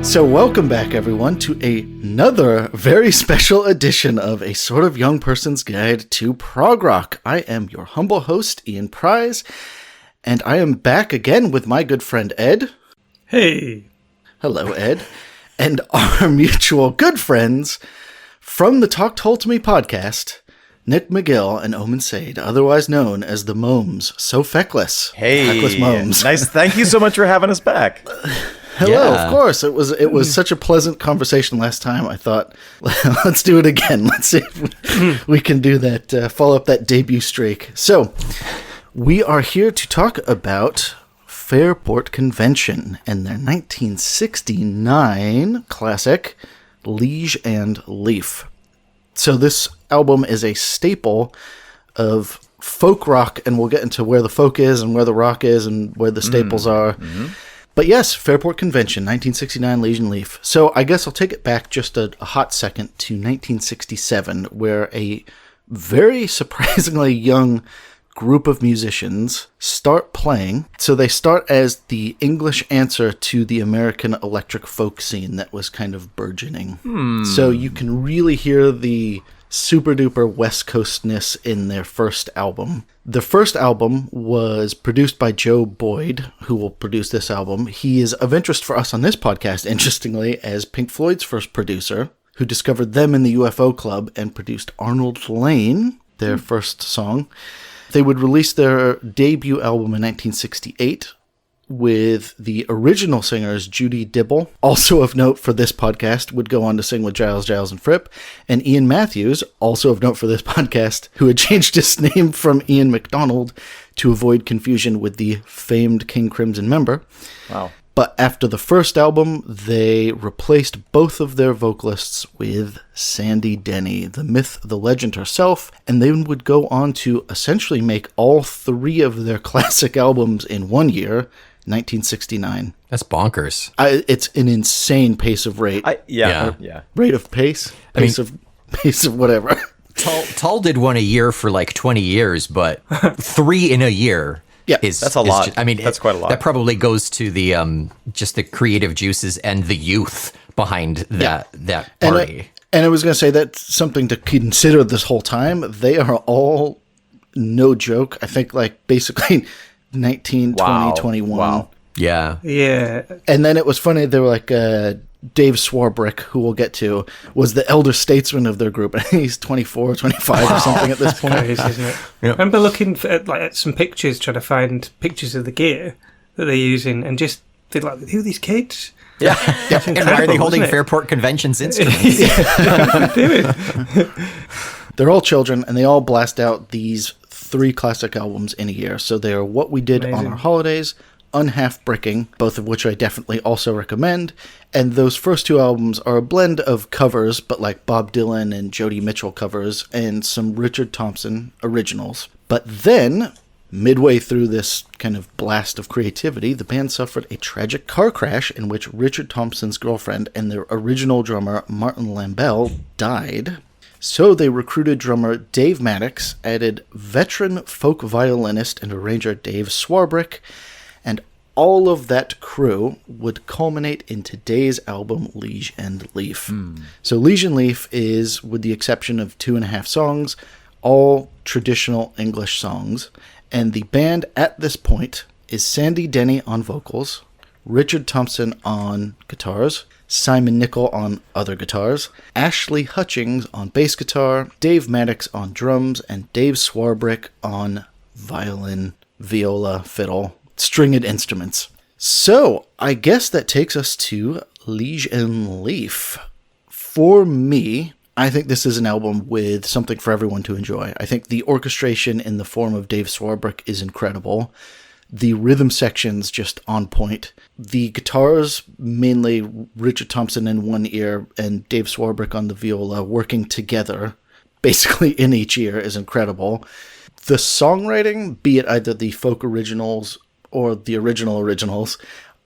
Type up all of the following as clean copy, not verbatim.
So welcome back, everyone, to another very special edition of A Sort of Young Person's Guide to Prog Rock. I am your humble host, Ian Prize, and I am back again with my good friend, Ed. Hey. Hello, Ed. And our mutual good friends from the Talk Told to Me podcast, Nick McGill and Omen Said, otherwise known as the Momes. So feckless. Hey. Feckless Momes. Nice. Thank you so much for having us back. Hello, of course. It was such a pleasant conversation last time. I thought, let's do it again. Let's see if we can do that, follow up that debut streak. So, we are here to talk about Fairport Convention and their 1969 classic, Liege and Leaf. So this album is a staple of folk rock, and we'll get into where the folk is and where the rock is and where the staples are. Mm-hmm. But yes, Fairport Convention, 1969, Liege and Leaf. So I guess I'll take it back just a hot second to 1967, where a very surprisingly young group of musicians start playing. So they start as the English answer to the American electric folk scene that was kind of burgeoning. So you can really hear the super duper West Coastness in their first album. The first album was produced by Joe Boyd, who will produce this album. He is of interest for us on this podcast, interestingly, as Pink Floyd's first producer, who discovered them in the UFO Club and produced Arnold Lane, their first song. They would release their debut album in 1968 with the original singers Judy Dibble, also of note for this podcast, would go on to sing with Giles, and Fripp, and Ian Matthews, also of note for this podcast, who had changed his name from Ian MacDonald to avoid confusion with the famed King Crimson member. Wow. But after the first album, they replaced both of their vocalists with Sandy Denny, the myth, the legend herself, and they would go on to essentially make all three of their classic albums in 1 year, 1969. That's bonkers. It's an insane pace of rate. Yeah. Rate of pace? Pace of whatever. Tull did one a year for like 20 years, but 3 in a year. Yeah, that's a lot. That's quite a lot. That probably goes to the just the creative juices and the youth behind that party. And I was going to say that's something to consider this whole time. They are all, no joke, I think like basically 19, 20, 21. Wow. Yeah. And then it was funny, they were like, Dave Swarbrick, who we'll get to, was the elder statesman of their group. I think he's 24, 25 or something at this point. Crazy, isn't it? Yep. I remember looking at some pictures, trying to find pictures of the gear that they're using, and just did like, who are these kids? Yeah. And why are they holding Fairport Convention's instruments? They're all children, and they all blast out these 3 classic albums in a year. So they are What We Did on Our Holidays, Unhalf Bricking, both of which I definitely also recommend. And those first 2 albums are a blend of covers, but like Bob Dylan and Joni Mitchell covers, and some Richard Thompson originals. But then, midway through this kind of blast of creativity, the band suffered a tragic car crash in which Richard Thompson's girlfriend and their original drummer, Martin Lambell, died. So they recruited drummer Dave Maddox, added veteran folk violinist and arranger Dave Swarbrick, and all of that crew would culminate in today's album, Liege and Leaf. So Liege and Leaf is, with the exception of 2.5 songs, all traditional English songs, and the band at this point is Sandy Denny on vocals, Richard Thompson on guitars, Simon Nicol on other guitars, Ashley Hutchings on bass guitar, Dave Maddox on drums, and Dave Swarbrick on violin, viola, fiddle, stringed instruments. So, I guess that takes us to Liege and Leaf. For me, I think this is an album with something for everyone to enjoy. I think the orchestration in the form of Dave Swarbrick is incredible. The rhythm section's just on point. The guitars, mainly Richard Thompson in one ear and Dave Swarbrick on the viola, working together, basically in each ear, is incredible. The songwriting, be it either the folk originals or the originals,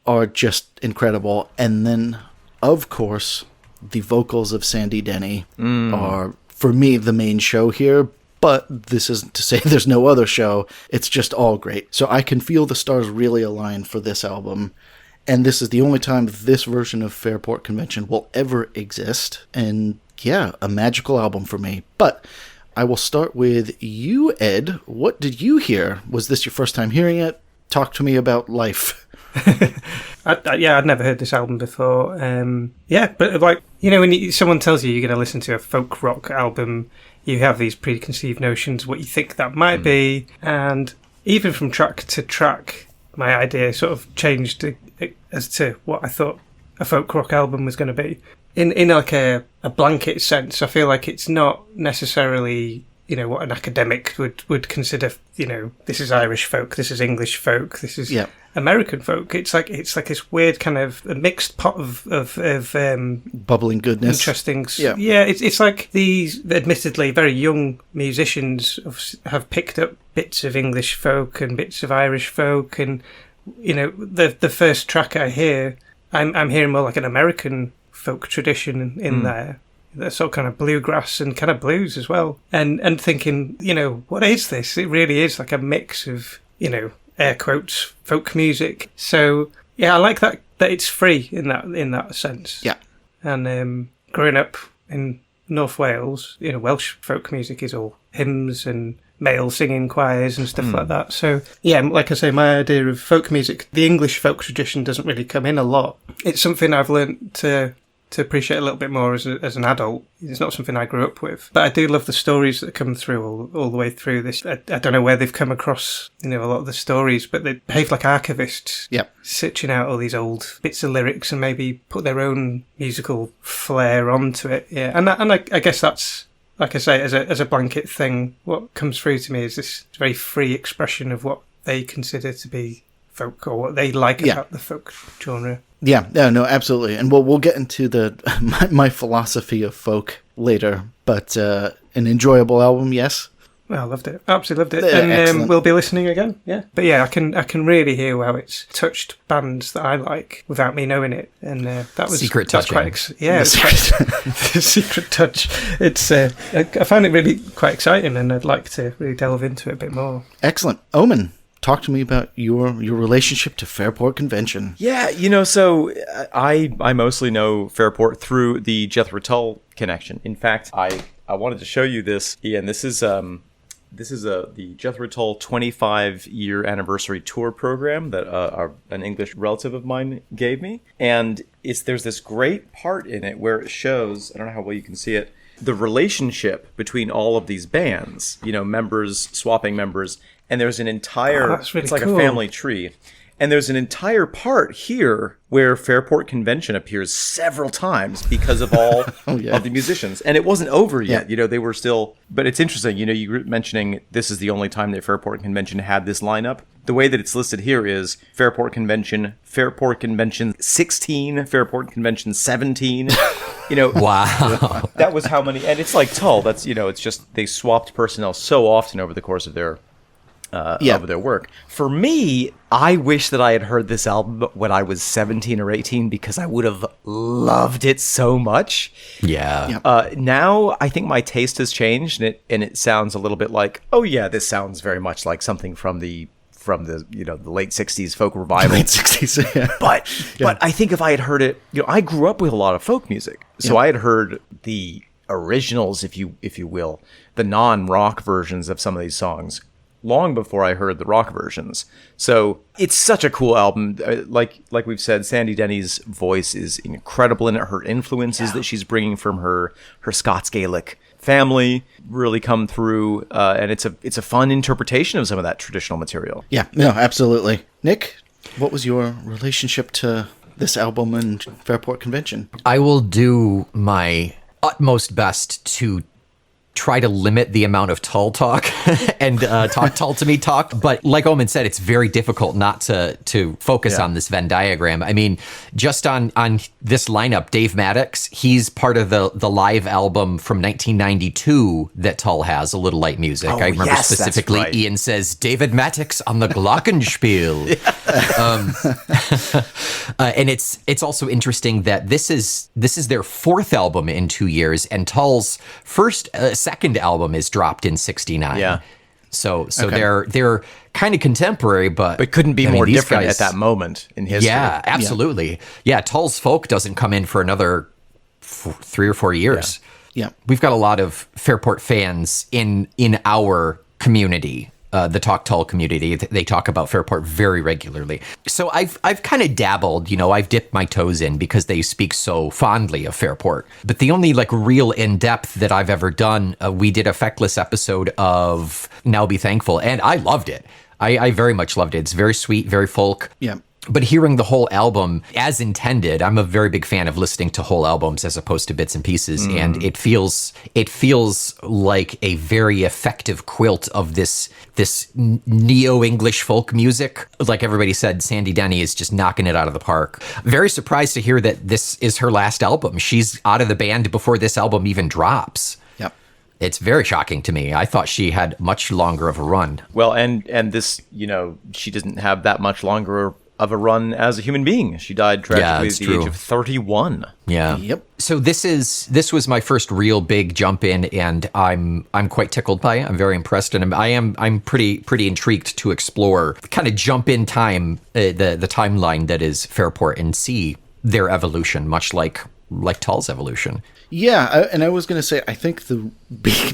are just incredible. And then, of course, the vocals of Sandy Denny are, for me, the main show here. But this isn't to say there's no other show. It's just all great. So I can feel the stars really align for this album. And this is the only time this version of Fairport Convention will ever exist. And yeah, a magical album for me. But I will start with you, Ed. What did you hear? Was this your first time hearing it? Talk to me about life. I'd never heard this album before. But like, you know, when someone tells you you're going to listen to a folk rock album, you have these preconceived notions what you think that might be, and even from track to track, my idea sort of changed as to what I thought a folk rock album was going to be. In like a blanket sense, I feel like it's not necessarily, you know, what an academic would consider, you know, this is Irish folk, this is English folk, this is American folk. It's like this weird kind of a mixed pot of bubbling goodness. Interesting. Yeah, it's like these admittedly very young musicians have picked up bits of English folk and bits of Irish folk, and you know, the first track I hear, I'm hearing more like an American folk tradition in there. That's all kind of bluegrass and kind of blues as well. And thinking, you know, what is this? It really is like a mix of, you know, air quotes, folk music. So yeah, I like that it's free in that sense. Yeah. And growing up in North Wales, you know, Welsh folk music is all hymns and male singing choirs and stuff like that. So yeah, like I say, my idea of folk music, the English folk tradition doesn't really come in a lot. It's something I've learnt to appreciate a little bit more as an adult. It's not something I grew up with, but I do love the stories that come through all the way through this. I don't know where they've come across, you know, a lot of the stories, but they behave like archivists, searching out all these old bits of lyrics and maybe put their own musical flair onto it. Yeah, and I guess that's, like I say, as a blanket thing, what comes through to me is this very free expression of what they consider to be folk or what they like about the folk genre. Yeah, no, absolutely. And we'll get into my philosophy of folk later, but an enjoyable album, yes. Well, I loved it. Absolutely loved it. And we'll be listening again, yeah. But yeah, I can really hear how it's touched bands that I like without me knowing it. And that was secret touch. The secret touch. It's I found it really quite exciting, and I'd like to really delve into it a bit more. Excellent. Omen, talk to me about your relationship to Fairport Convention. Yeah, you know, so I mostly know Fairport through the Jethro Tull connection. In fact, I wanted to show you this, Ian. This is the Jethro Tull 25-year anniversary tour program that an English relative of mine gave me, and there's this great part in it where it shows, I don't know how well you can see it, the relationship between all of these bands, you know, members swapping members. And there's an entire, it's like a family tree. And there's an entire part here where Fairport Convention appears several times because of all of the musicians. And it wasn't over yet. You know, they were still, but it's interesting. You know, you were mentioning this is the only time that Fairport Convention had this lineup. The way that it's listed here is Fairport Convention 16, Fairport Convention 17. You know, wow. That was how many, and it's like Tull. That's, you know, it's just they swapped personnel so often over the course of their of their work. For me, I wish that I had heard this album when I was 17 or 18 because I would have loved it so much. Yeah. Now I think my taste has changed, and it sounds a little bit like, oh yeah, this sounds very much like something from the you know, the late 60s folk revival. Late 60s, yeah. But I think if I had heard it, you know, I grew up with a lot of folk music, so I had heard the originals, if you will, the non-rock versions of some of these songs long before I heard the rock versions. So it's such a cool album. Like we've said, Sandy Denny's voice is incredible in it. Her influences that she's bringing from her Scots Gaelic family really come through, and it's a fun interpretation of some of that traditional material. Yeah, no, absolutely. Nick, what was your relationship to this album and Fairport Convention? I will do my utmost best to try to limit the amount of Tull talk and talk Tull to me talk. But like Omen said, it's very difficult not to focus on this Venn diagram. I mean, just on this lineup, Dave Maddox, he's part of the live album from 1992 that Tull has, A Little Light Music. I remember specifically right. Ian says, David Maddox on the Glockenspiel. And it's also interesting that this is their fourth album in 2 years, and Tull's second album is dropped in 1969. Yeah. So Okay. they're kind of contemporary, but couldn't be I mean, more these different guys- at that moment in history. Yeah, absolutely. Yeah, Tull's Folk doesn't come in for another 3 or 4 years. Yeah. We've got a lot of Fairport fans in our community, the Talk Tull community. They talk about Fairport very regularly. So I've kind of dabbled, I've dipped my toes in because they speak so fondly of Fairport. But the only like real in depth that I've ever done, we did a Feckless episode of Now Be Thankful, and I loved it. I very much loved it. It's very sweet, very folk. Yeah. But hearing the whole album as intended, I'm a very big fan of listening to whole albums as opposed to bits and pieces, and it feels like a very effective quilt of this neo-English folk music. Like everybody said, Sandy Denny is just knocking it out of the park. Very surprised to hear that this is her last album. She's out of the band before this album even drops. Yep. It's very shocking to me. I thought she had much longer of a run. Well, and this, she didn't have that much longer of a run as a human being. She died tragically at the age of 31. Yeah. Yep. So this was my first real big jump in, and I'm quite tickled by it. I'm very impressed, and I'm pretty intrigued to explore, kind of jump in time, the timeline that is Fairport, and see their evolution, much like Tull's evolution. Yeah, and I was going to say, I think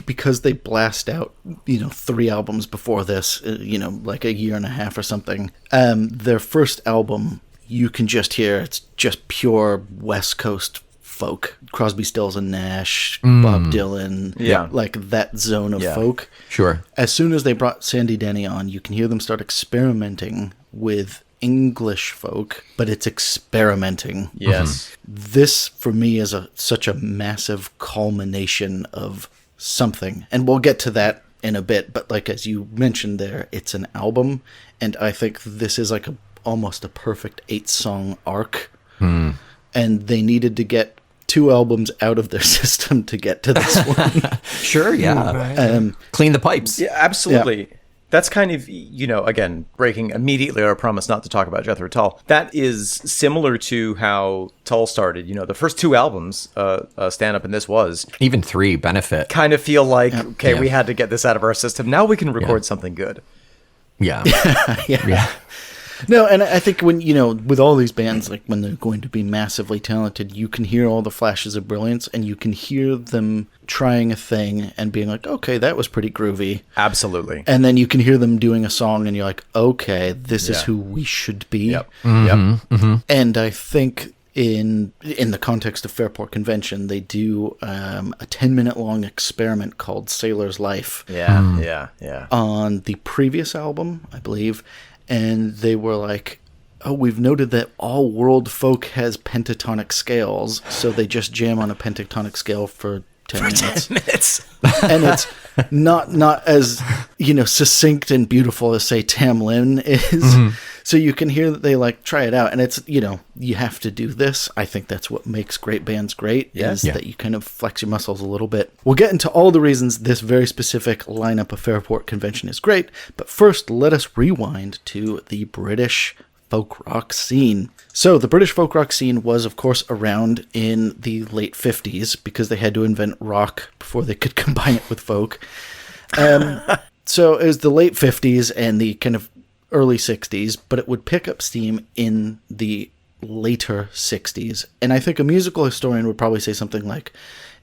because they blast out, 3 albums before this, like a year and a half or something, their first album, you can just hear it's just pure West Coast folk. Crosby, Stills and Nash, Bob Dylan, like that zone of folk. Sure. As soon as they brought Sandy Denny on, you can hear them start experimenting with English folk, but it's experimenting. Yes. This, for me, is such a massive culmination of something. And we'll get to that in a bit, but like as you mentioned there, it's an album, and I think this is like almost a perfect 8-song arc. And they needed to get 2 albums out of their system to get to this one. Sure, yeah. Right. Clean the pipes. Yeah, absolutely. Yeah. That's kind of, again, breaking immediately our promise not to talk about Jethro Tull. That is similar to how Tull started. The first 2 albums, Stand Up and This Was. Even 3, Benefit. Kind of feel like, we had to get this out of our system. Now we can record something good. Yeah. Yeah. No, and I think when, with all these bands, like when they're going to be massively talented, you can hear all the flashes of brilliance, and you can hear them trying a thing and being like, okay, that was pretty groovy. Absolutely. And then you can hear them doing a song and you're like, okay, this is who we should be. Yep. And I think in the context of Fairport Convention, they do a 10-minute long experiment called Sailor's Life. Yeah. On the previous album, I believe. And they were like, oh, we've noted that all world folk has pentatonic scales, so they just jam on a pentatonic scale for 10 minutes. 10 minutes. And it's not as, succinct and beautiful as, say, Tam Lin is. So you can hear that they, try it out. And it's, you have to do this. I think that's what makes great bands great, is that you kind of flex your muscles a little bit. We'll get into all the reasons this very specific lineup of Fairport Convention is great. But first, let us rewind to the British folk rock scene. So the British folk rock scene was, of course, around in the late 50s because they had to invent rock before they could combine it with folk. So it was the late 50s and the kind of early 60s, but it would pick up steam in the later 60s. And I think a musical historian would probably say something like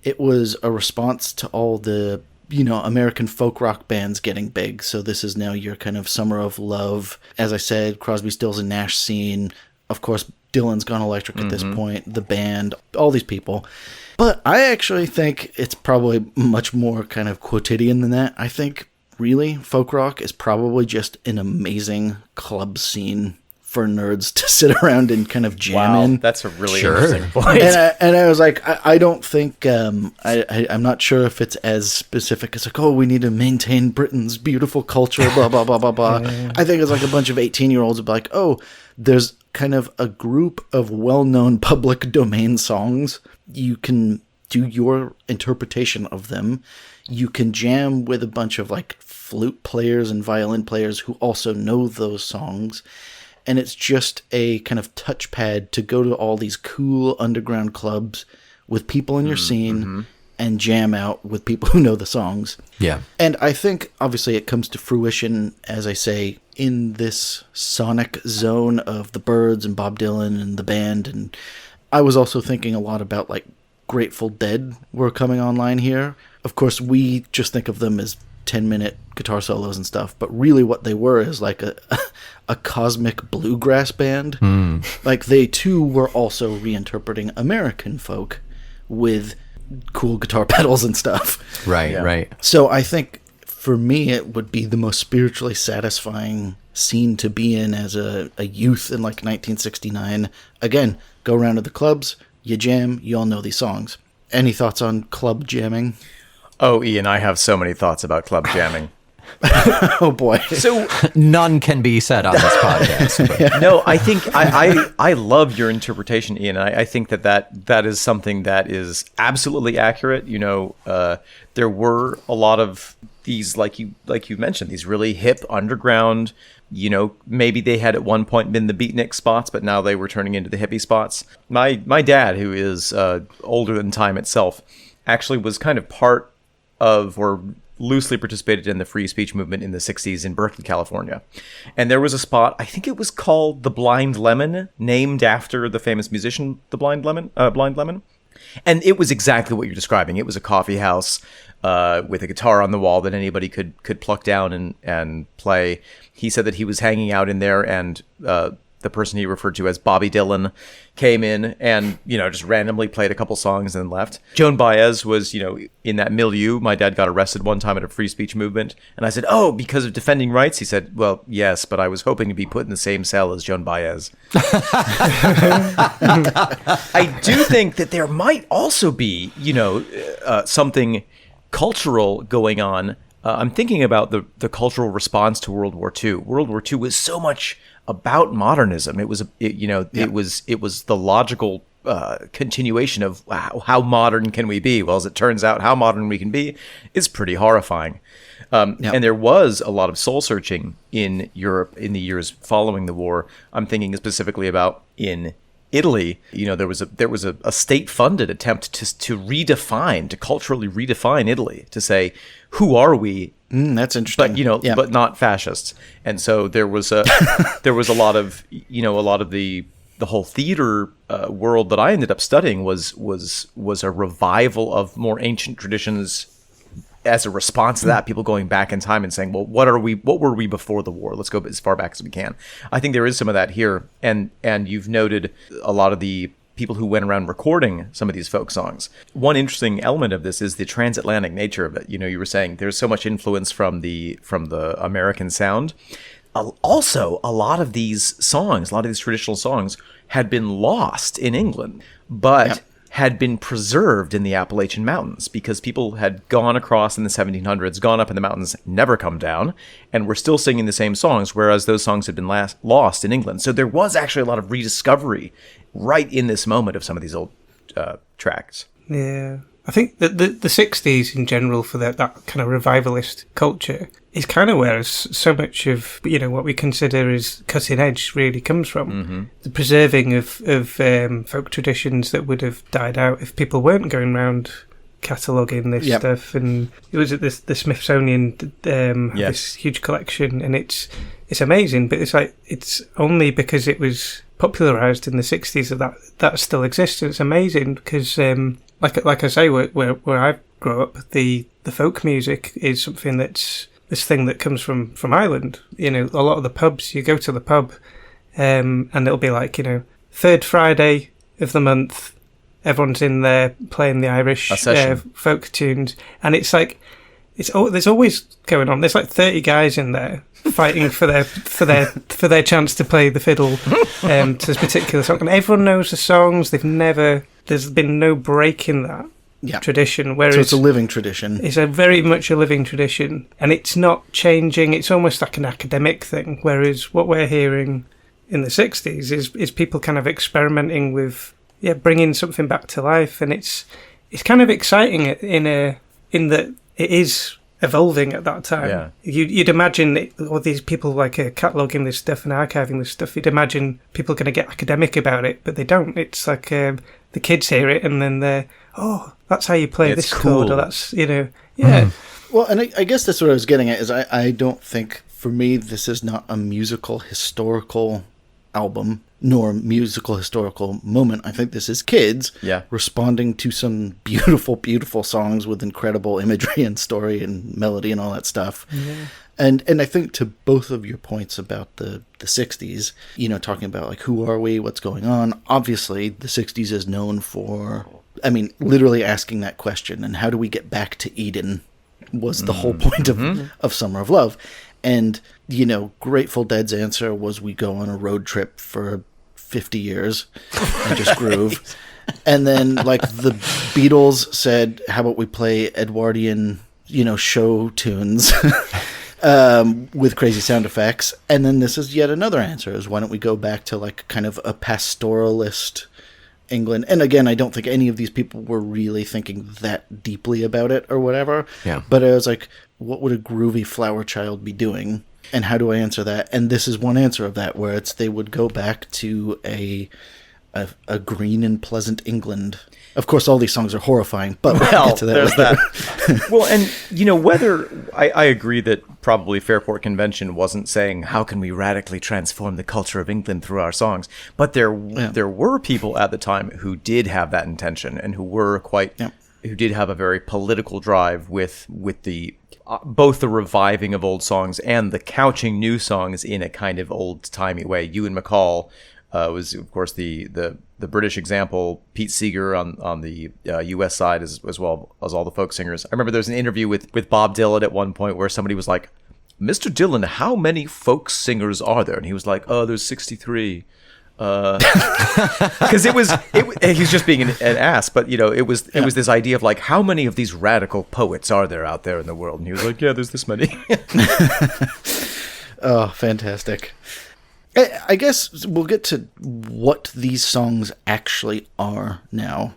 it was a response to all the American folk rock bands getting big. So this is now your kind of Summer of Love. As I said, Crosby, Stills and Nash scene. Of course, Dylan's gone electric at this point. The band, all these people. But I actually think it's probably much more kind of quotidian than that. I think, really, folk rock is probably just an amazing club scene for nerds to sit around and kind of jam in. That's a really interesting point. And I was like, I don't think, I'm not sure if it's as specific as like, oh, we need to maintain Britain's beautiful culture, blah, blah, blah, blah, blah. I think it's like a bunch of 18-year-olds would be like, oh, there's kind of a group of well-known public domain songs. You can do your interpretation of them. You can jam with a bunch of flute players and violin players who also know those songs. And it's just a kind of touchpad to go to all these cool underground clubs with people in your scene and jam out with people who know the songs. Yeah. And I think, obviously, it comes to fruition, as I say, in this sonic zone of the Byrds and Bob Dylan and the band. And I was also thinking a lot about, like, Grateful Dead were coming online here. Of course, we just think of them as 10-minute guitar solos and stuff, but really what they were is like a cosmic bluegrass band. Like, they too were also reinterpreting American folk with cool guitar pedals and stuff. Right, right. So I think for me it would be the most spiritually satisfying scene to be in as a youth in like 1969. Again, go around to the clubs, you jam, you all know these songs. Any thoughts on club jamming? Oh, Ian, I have so many thoughts about club jamming. Oh boy. So none can be said on this podcast. But. no, I think I love your interpretation, Ian. I think that is something that is absolutely accurate. You know, there were a lot of these, like you mentioned, these really hip underground. You know, maybe they had at one point been the beatnik spots, but now they were turning into the hippie spots. My dad, who is older than time itself, actually was kind of part of, or loosely participated in, the free speech movement in the 60s in Berkeley, California. And there was a spot, I think it was called The Blind Lemon, named after the famous musician, the Blind Lemon. And it was exactly what you're describing. It was a coffee house with a guitar on the wall that anybody could pluck down and play. He said that he was hanging out in there, and the person he referred to as Bobby Dylan came in and, you know, just randomly played a couple songs and left. Joan Baez was, you know, in that milieu. My dad got arrested one time at a free speech movement. And I said, oh, because of defending rights? He said, well, yes, but I was hoping to be put in the same cell as Joan Baez. I do think that there might also be, you know, something cultural going on. I'm thinking about the cultural response to World War II. World War II was so much about modernism. It was, it was the logical continuation of how modern can we be? Well, as it turns out, how modern we can be is pretty horrifying. And there was a lot of soul searching in Europe in the years following the war. I'm thinking specifically about in Italy. You know, there was a state-funded attempt to culturally redefine Italy, to say, who are we? That's interesting. But but not fascists. And so there was a lot of the whole theater world that I ended up studying was a revival of more ancient traditions. As a response to that, people going back in time and saying, well, what were we before the war? Let's go as far back as we can. I think there is some of that here. And you've noted a lot of the people who went around recording some of these folk songs. One interesting element of this is the transatlantic nature of it. You know, you were saying there's so much influence from the American sound. Also, a lot of these traditional songs had been lost in England, but had been preserved in the Appalachian Mountains, because people had gone across in the 1700s, gone up in the mountains, never come down, and were still singing the same songs, whereas those songs had been lost in England. So there was actually a lot of rediscovery right in this moment of some of these old tracks. Yeah. I think that the 60s in general, for that kind of revivalist culture, is kind of where so much of, you know, what we consider as cutting edge really comes from. Mm-hmm. The preserving of folk traditions that would have died out if people weren't going around cataloguing this stuff. And it was at the Smithsonian had this huge collection, and it's amazing, but it's only because it was popularised in the 60s that still exists. And it's amazing because like I say, where I grew up, the folk music is something that's this thing that comes from Ireland. You know, a lot of the pubs, you go to the pub, and it'll be like, you know, third Friday of the month, everyone's in there playing the Irish folk tunes, and it's like there's always going on. There's like 30 guys in there fighting for their chance to play the fiddle to this particular song, and everyone knows the songs. There's been no break in that tradition. Whereas so it's a living tradition. It's very much a living tradition, and it's not changing. It's almost like an academic thing. Whereas what we're hearing in the 60s is people kind of experimenting with bringing something back to life, and it's kind of exciting in that it is evolving at that time. Yeah. You'd imagine all these people like cataloguing this stuff and archiving this stuff. You'd imagine people are going to get academic about it, but they don't. It's like the kids hear it and then they're, oh, that's how you play It's this chord, cool. or that's, yeah. Well, and I guess that's what I was getting at, is I don't think, for me, this is not a musical historical album, nor a musical historical moment. I think this is kids responding to some beautiful, beautiful songs with incredible imagery and story and melody and all that stuff. Yeah. And I think to both of your points about the 60s, talking about like, who are we, what's going on, obviously the 60s is known for, literally asking that question, and how do we get back to Eden was the whole point of Summer of Love. And, Grateful Dead's answer was, we go on a road trip for 50 years and just groove. And then, like, the Beatles said, how about we play Edwardian, show tunes with crazy sound effects. And then this is yet another answer, is why don't we go back to, like, kind of a pastoralist England. And again, I don't think any of these people were really thinking that deeply about it or whatever. Yeah. But I was like, what would a groovy flower child be doing? And how do I answer that? And this is one answer of that, where they would go back to a green and pleasant England. Of course, all these songs are horrifying, but we'll get to that there's later. that. Well, and whether I agree that probably Fairport Convention wasn't saying how can we radically transform the culture of England through our songs, but there were people at the time who did have that intention, and who were who did have a very political drive with the both the reviving of old songs and the couching new songs in a kind of old-timey way. Ewan MacColl was, of course, the British example. Pete Seeger on the U.S. side, as well as all the folk singers. I remember there was an interview with Bob Dylan at one point where somebody was like, "Mr. Dylan, how many folk singers are there?" And he was like, "Oh, there's 63." Because he's just being an ass, but it was this idea of like, how many of these radical poets are there out there in the world? And he was like, yeah, there's this many. Oh, fantastic. I guess we'll get to what these songs actually are now.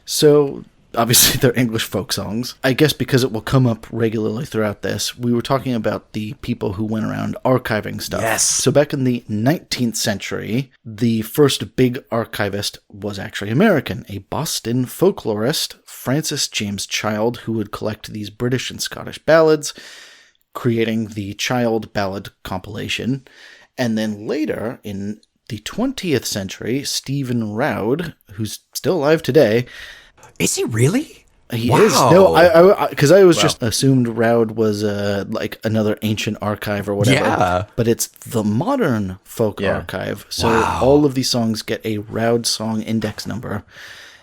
So obviously they're English folk songs. I guess because it will come up regularly throughout this, we were talking about the people who went around archiving stuff. Yes. So back in the 19th century, the first big archivist was actually American, a Boston folklorist, Francis James Child, who would collect these British and Scottish ballads, creating the Child Ballad compilation. And then later, in the 20th century, Stephen Roud, who's still alive today. Is he really? He Wow. is. No, because I was just assumed Roud was like another ancient archive or whatever. Yeah. But it's the modern folk archive. So all of these songs get a Roud song index number.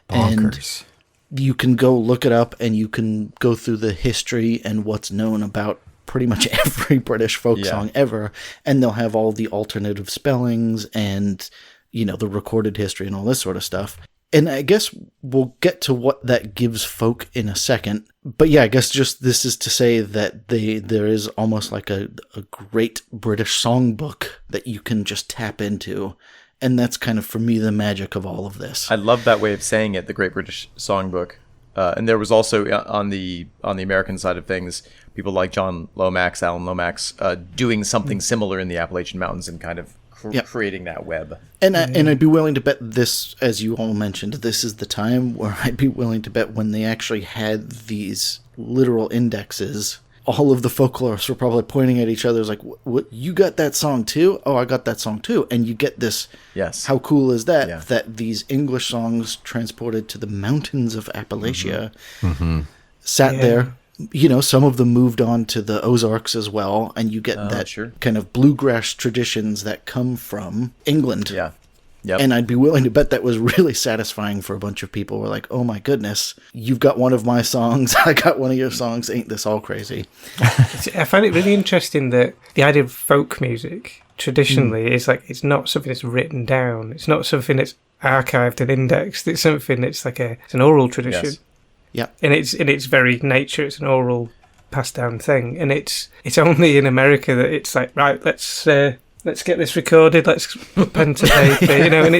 Bonkers. And you can go look it up, and you can go through the history and what's known about pretty much every British folk song ever. And they'll have all the alternative spellings and, the recorded history and all this sort of stuff. And I guess we'll get to what that gives folk in a second. But yeah, I guess just this is to say that there is almost like a great British songbook that you can just tap into. And that's kind of, for me, the magic of all of this. I love that way of saying it, the Great British Songbook. And there was also on the American side of things, people like John Lomax, Alan Lomax, doing something similar in the Appalachian Mountains and kind of creating that web. And I'd be willing to bet this, as you all mentioned, this is the time where I'd be willing to bet when they actually had these literal indexes, all of the folklorists were probably pointing at each other, like, "What? You got that song too? Oh, I got that song too." And you get this. Yes. How cool is that? Yeah. That these English songs transported to the mountains of Appalachia sat there. Some of them moved on to the Ozarks as well, and you get that kind of bluegrass traditions that come from England. Yeah. Yep. And I'd be willing to bet that was really satisfying for a bunch of people. We're like, oh my goodness, you've got one of my songs, I got one of your songs, ain't this all crazy? I find it really interesting that the idea of folk music traditionally is like, it's not something that's written down. It's not something that's archived and indexed. It's something that's like it's an oral tradition. Yes. Yeah. In its very nature, it's an oral passed down thing. And it's only in America that it's like, right, let's get this recorded, let's put pen to paper, and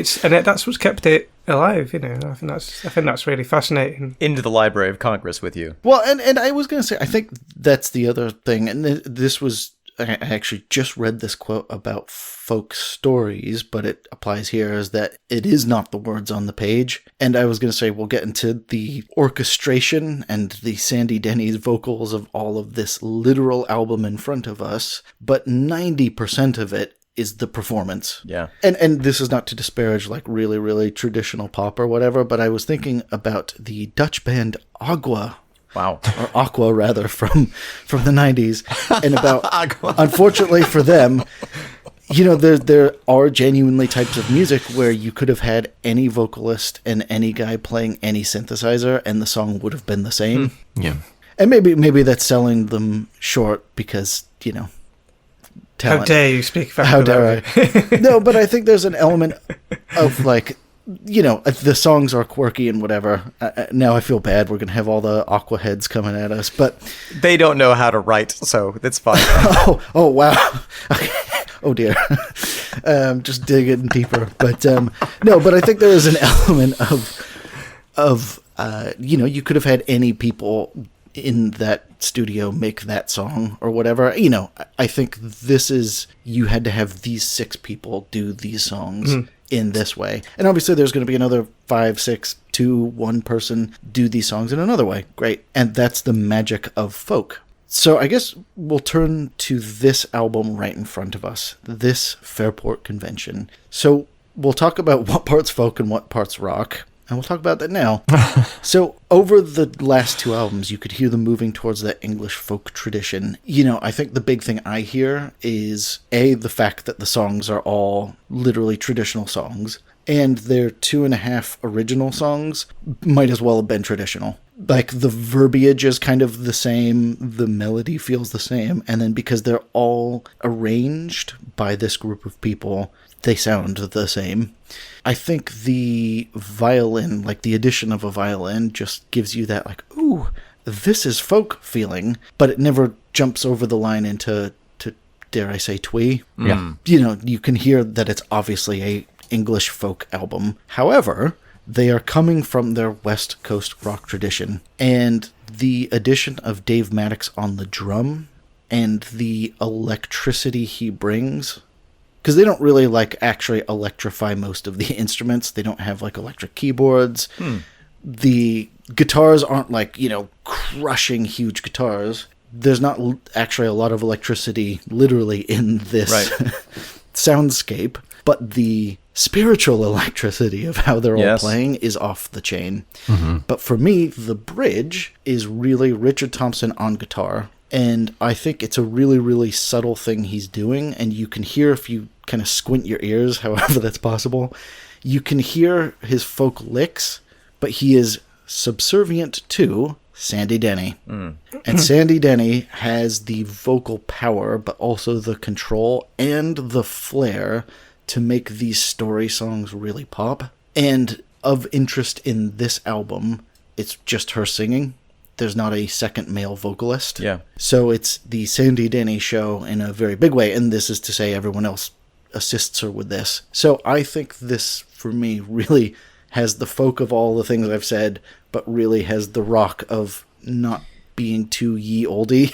that's what's kept it alive, I think that's really fascinating. Into the Library of Congress with you. Well, and I was going to say, I think that's the other thing, and this was I actually just read this quote about folk stories, but it applies here, is that it is not the words on the page. And I was going to say, we'll get into the orchestration and the Sandy Denny's vocals of all of this literal album in front of us, but 90% of it is the performance. Yeah. And this is not to disparage like really, really traditional pop or whatever, but I was thinking about the Dutch band Agua. Wow. Or Aqua, rather, from the 90s. And about, unfortunately for them, you know, there are genuinely types of music where you could have had any vocalist and any guy playing any synthesizer, and the song would have been the same. Yeah. And maybe that's selling them short because, you know, talent. How dare you speak for How dare I? No, but I think there's an element of, like, you know, the songs are quirky and whatever. Now I feel bad. We're going to have all the Aqua heads coming at us, but... They don't know how to write, so that's fine. oh, wow. Okay. Oh, dear. Just digging deeper. But, no, but I think there is an element of you know, you could have had any people in that studio make that song or whatever. You know, I think this is... You had to have these 6 people do these songs in this way. And obviously there's going to be another 5, 6, 2, 1 person do these songs in another way. Great. And that's the magic of folk. So I guess we'll turn to this album right in front of us, this Fairport convention. So we'll talk about what part's folk and what part's rock. And we'll talk about that now. So over the last 2 albums, you could hear them moving towards that English folk tradition. You know, I think the big thing I hear is, A, the fact that the songs are all literally traditional songs, and their 2.5 original songs might as well have been traditional. Like, the verbiage is kind of the same, the melody feels the same, and then because they're all arranged by this group of people, they sound the same. I think the violin, like the addition of a violin, just gives you that, like, ooh, this is folk feeling, but it never jumps over the line into, dare I say, twee. Yeah. You know, you can hear that it's obviously a English folk album. However, they are coming from their West Coast rock tradition, and the addition of Dave Maddox on the drum and the electricity he brings... Because they don't really, like, actually electrify most of the instruments. They don't have, like, electric keyboards. The guitars aren't, like, you know, crushing huge guitars. There's not actually a lot of electricity literally in this soundscape. But the spiritual electricity of how they're all playing is off the chain. But for me, the bridge is really Richard Thompson on guitar. And I think it's a really, really subtle thing he's doing. And you can hear, if you kind of squint your ears, however that's possible, you can hear his folk licks, but he is subservient to Sandy Denny. And Sandy Denny has the vocal power, but also the control and the flair to make these story songs really pop. And of interest in this album, it's just her singing. There's not a second male vocalist. Yeah. So it's the Sandy Denny show in a very big way, and this is to say everyone else assists her with this. So I think this, for me, really has the folk of all the things I've said, but really has the rock of not being too ye oldie.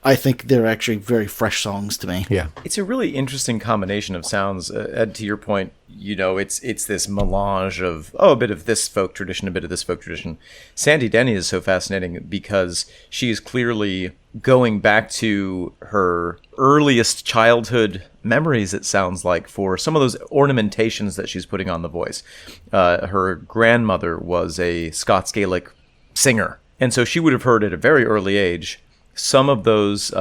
I think they're actually very fresh songs to me. Yeah. It's a really interesting combination of sounds. Ed, to your point, you know, it's this melange of, a bit of this folk tradition, a bit of this folk tradition. Sandy Denny is so fascinating because she is clearly going back to her earliest childhood memories, it sounds like, for some of those ornamentations that she's putting on the voice. Her grandmother was a Scots Gaelic singer, and so she would have heard at a very early age some of those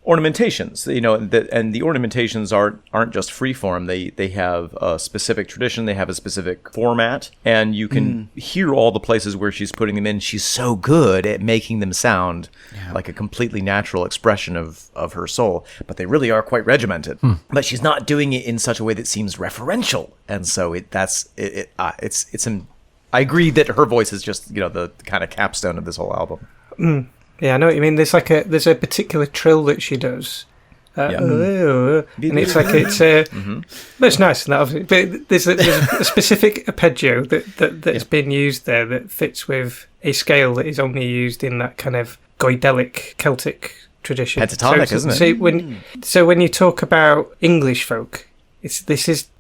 ornamentations, you know, and the ornamentations aren't just freeform. They have a specific tradition. They have a specific format, and you can hear all the places where she's putting them in. She's so good at making them sound like a completely natural expression of her soul, but they really are quite regimented. But she's not doing it in such a way that seems referential, and so I agree that her voice is just, you know, the kind of capstone of this whole album. Yeah, I know what you mean. There's a particular trill that she does, and it's like but it's nice. But there's a specific arpeggio that's been used there that fits with a scale that is only used in that kind of Goidelic Celtic tradition. Pentatonic, isn't it? So when you talk about English folk,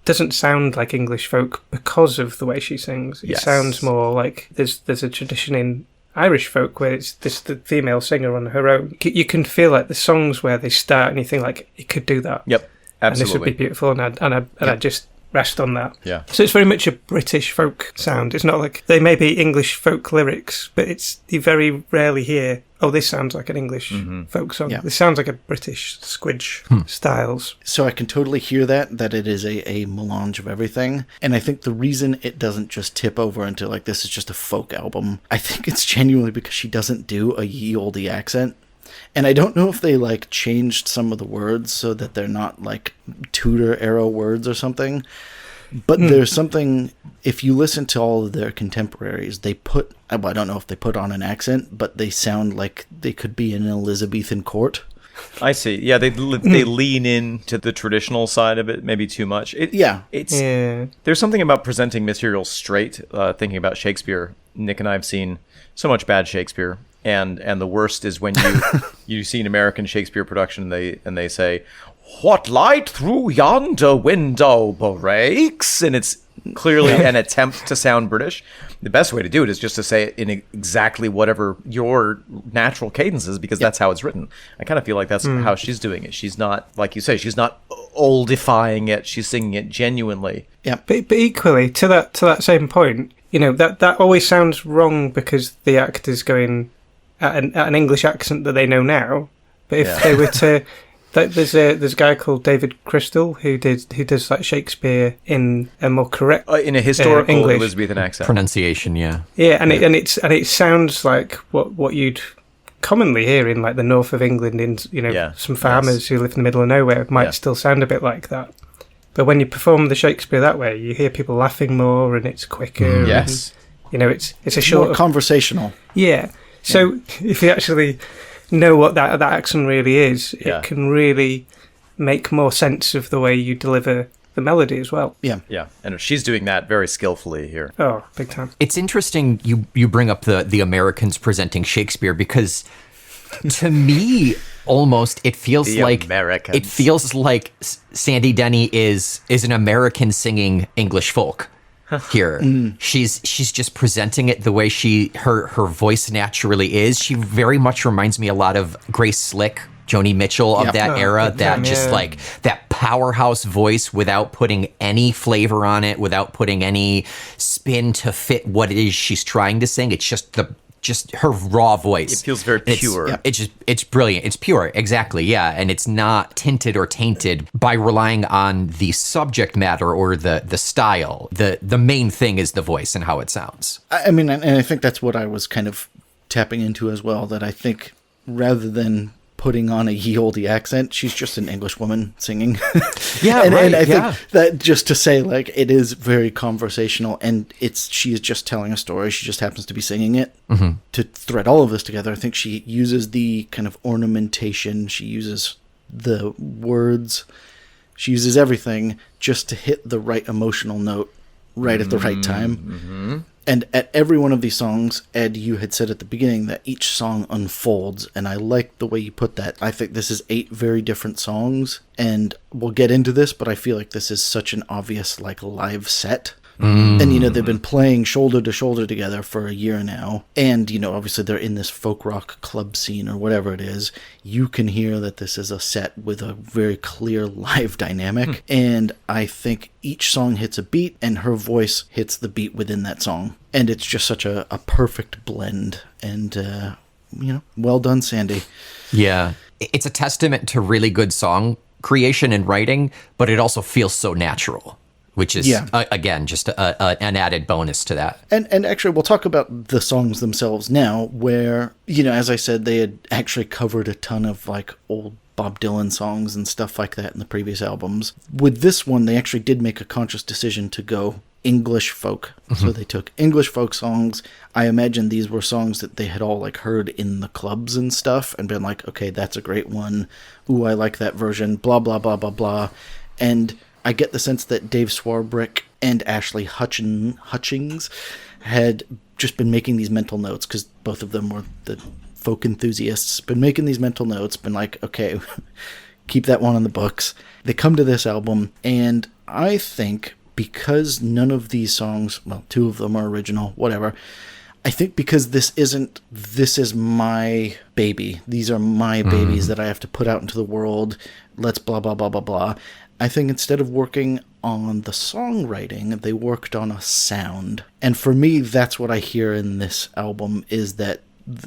doesn't sound like English folk because of the way she sings. It sounds more like there's a tradition in Irish folk where it's the female singer on her own. You can feel like the songs where they start and you think like it could do that. Yep, absolutely. And this would be beautiful, and I just rest on that. Yeah. So it's very much a British folk sound. It's not like they may be English folk lyrics, but you very rarely hear, oh, this sounds like an English folk song. Yeah. This sounds like a British squidge styles. So I can totally hear that it is a melange of everything. And I think the reason it doesn't just tip over into like this is just a folk album, I think it's genuinely because she doesn't do a ye olde accent. And I don't know if they like changed some of the words so that they're not like Tudor era words or something. But there's something, if you listen to all of their contemporaries, they put, I don't know if they put on an accent, but they sound like they could be in an Elizabethan court. I see. Yeah, they lean into the traditional side of it maybe too much. There's something about presenting material straight, thinking about Shakespeare. Nick and I have seen so much bad Shakespeare. And the worst is when you see an American Shakespeare production and they say, "What light through yonder window breaks?" And it's clearly an attempt to sound British. The best way to do it is just to say it in exactly whatever your natural cadence is, because that's how it's written. I kind of feel like that's how she's doing it. She's not, like you say, she's not oldifying it. She's singing it genuinely. Yeah, but equally to that same point, that always sounds wrong because the actor's going at an English accent that they know now. But if they were to, there's a guy called David Crystal who does like Shakespeare in a more correct in a historical English Elizabethan accent pronunciation. Yeah, and it sounds like what you'd commonly hear in like the north of England in some farmers who live in the middle of nowhere might still sound a bit like that. But when you perform the Shakespeare that way, you hear people laughing more and it's quicker. Yes, and, it's a short more conversational. Yeah. So if you actually know what that accent really is, it can really make more sense of the way you deliver the melody as well. Yeah. Yeah. And she's doing that very skillfully here. Oh, big time. It's interesting you bring up the Americans presenting Shakespeare, because to me, almost it feels like Sandy Denny is an American singing English folk. Here, she's just presenting it the way her voice naturally is. She very much reminds me a lot of Grace Slick, Joni Mitchell of that era. Like that powerhouse voice without putting any flavor on it, without putting any spin to fit what it is she's trying to sing. It's just her raw voice. It feels very pure. It's brilliant. It's pure, exactly, yeah. And it's not tinted or tainted by relying on the subject matter or the style. The main thing is the voice and how it sounds. I mean, and I think that's what I was kind of tapping into as well, that I think rather than putting on a ye olde accent, she's just an English woman singing. Yeah, and, right. And I think that just to say, like, it is very conversational, and she is just telling a story. She just happens to be singing it. To thread all of this together, I think she uses the kind of ornamentation. She uses the words. She uses everything just to hit the right emotional note right at the right time. And at every one of these songs, Ed, you had said at the beginning that each song unfolds, and I like the way you put that. I think this is 8 very different songs, and we'll get into this, but I feel like this is such an obvious, like, live set. And, they've been playing shoulder to shoulder together for a year now, and, obviously they're in this folk rock club scene or whatever it is. You can hear that this is a set with a very clear live dynamic, and I think each song hits a beat, and her voice hits the beat within that song. And it's just such a perfect blend, and, well done, Sandy. Yeah. It's a testament to really good song creation and writing, but it also feels so natural. Which is, again, just an added bonus to that. And actually, we'll talk about the songs themselves now, where, as I said, they had actually covered a ton of, like, old Bob Dylan songs and stuff like that in the previous albums. With this one, they actually did make a conscious decision to go English folk. So they took English folk songs. I imagine these were songs that they had all, like, heard in the clubs and stuff and been like, okay, that's a great one. Ooh, I like that version, blah, blah, blah, blah, blah. And I get the sense that Dave Swarbrick and Ashley Hutchings had just been making these mental notes, because both of them were the folk enthusiasts, been making these mental notes, been like, okay, keep that one on the books. They come to this album, and I think because none of these songs, well, 2 of them are original, whatever, I think because this is my baby. These are my babies that I have to put out into the world. Let's blah, blah, blah, blah, blah. I think instead of working on the songwriting, they worked on a sound. And for me, that's what I hear in this album, is that,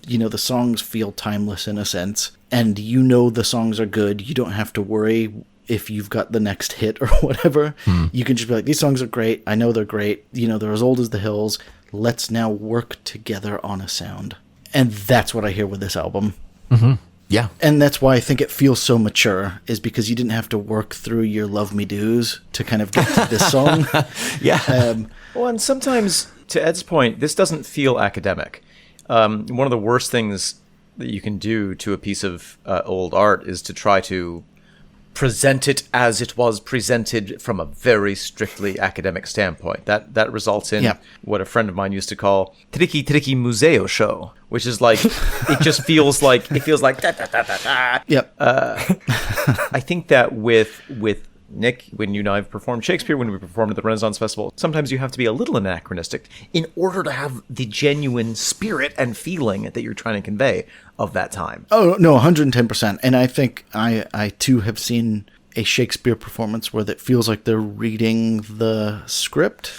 you know, the songs feel timeless in a sense. And you know the songs are good. You don't have to worry if you've got the next hit or whatever. You can just be like, these songs are great. I know they're great. You know, they're as old as the hills. Let's now work together on a sound. And that's what I hear with this album. Mm-hmm. Yeah. And that's why I think it feels so mature, is because you didn't have to work through your Love Me Do's to kind of get to this song. Yeah. Well, and sometimes, to Ed's point, this doesn't feel academic. One of the worst things that you can do to a piece of old art is to try to present it as it was presented from a very strictly academic standpoint. That results in what a friend of mine used to call tricky museo show, which is like it feels like da, da, da, da, da. Yep. I think that with Nick, when you and I have performed Shakespeare, when we performed at the Renaissance Festival, sometimes you have to be a little anachronistic in order to have the genuine spirit and feeling that you're trying to convey of that time. Oh, no, 110%. And I think I too have seen a Shakespeare performance where it feels like they're reading the script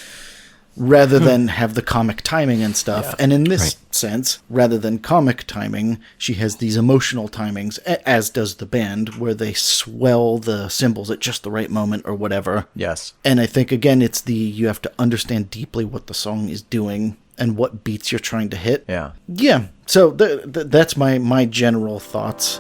rather than have the comic timing and stuff. Yeah. And in this sense, rather than comic timing, she has these emotional timings, as does the band, where they swell the cymbals at just the right moment or whatever. Yes. And I think, again, it's you have to understand deeply what the song is doing and what beats you're trying to hit. Yeah. Yeah. So that's my general thoughts.